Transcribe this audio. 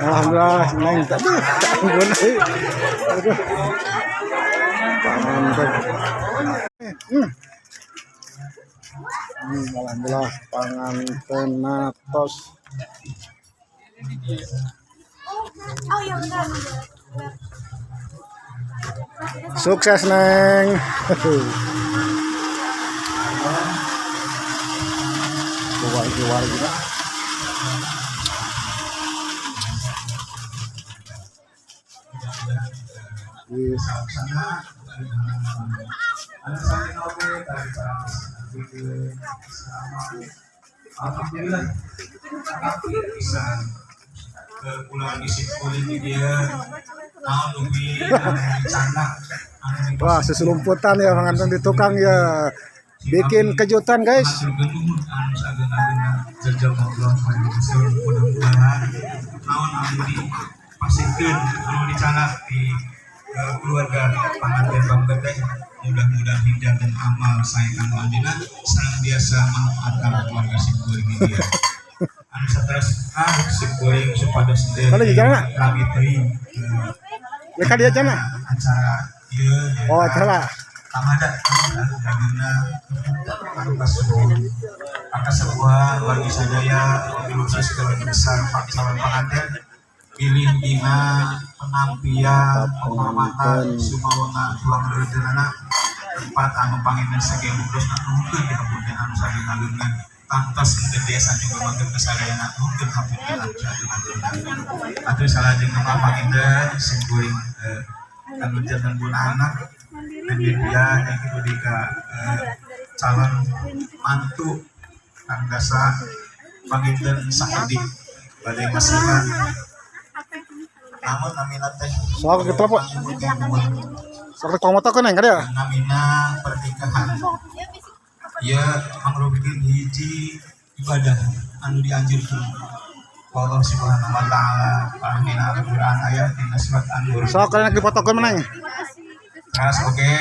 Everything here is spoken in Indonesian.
Alhamdulillah neng tadi tanggung aduh. Mantap. Alhamdulillah panganten natos. Sukses neng. Jual juga. Alhamdulillah bisa ke pulau isi kulit dia mau lebih canda. Wah, seselumputan ya pengantin di tukang ya. Bikin kejutan guys. Mudah-mudahan tahun ini pastikan kalau dicanak di keluarga pengantin bangga teh mudah-mudahan hidayah dan amal saya kanggo andina sang biasa manfaatkan keluarga si kuring dia. Anu satres si kuring supados teh kami teuing Mereka dia jana. acara ieu Oh, acara. Tamada dagingna anu kasuhun akasebuah wargi sadaya wabil khusus keluarga besar Pak calon pengantin pilih dina penampian penghormatan sumawana tuang rerenana tempat anu panginten segeng bungkus nuhun di hapunten anu sami ngalungan tantos gede sanjung mangga kesadayana nuhun hapunten anu sami ngalungan atuh salajeng nama panginten sing kuring kanggo jantan pun anak dan dia yang itu di calon mantu kang dasa panginten sahidi badai masihan namun namina teh Soal ke telepon. Soal ke motor kan enggak ada. namina pernikahan ya mangrobikeun hiji ibadah anu dianjurkeun Allah Subhanahu wa taala pahamina Al-Qur'an ayat dina surat An-Nur. Soal kalian lagi fotokan menang. Oke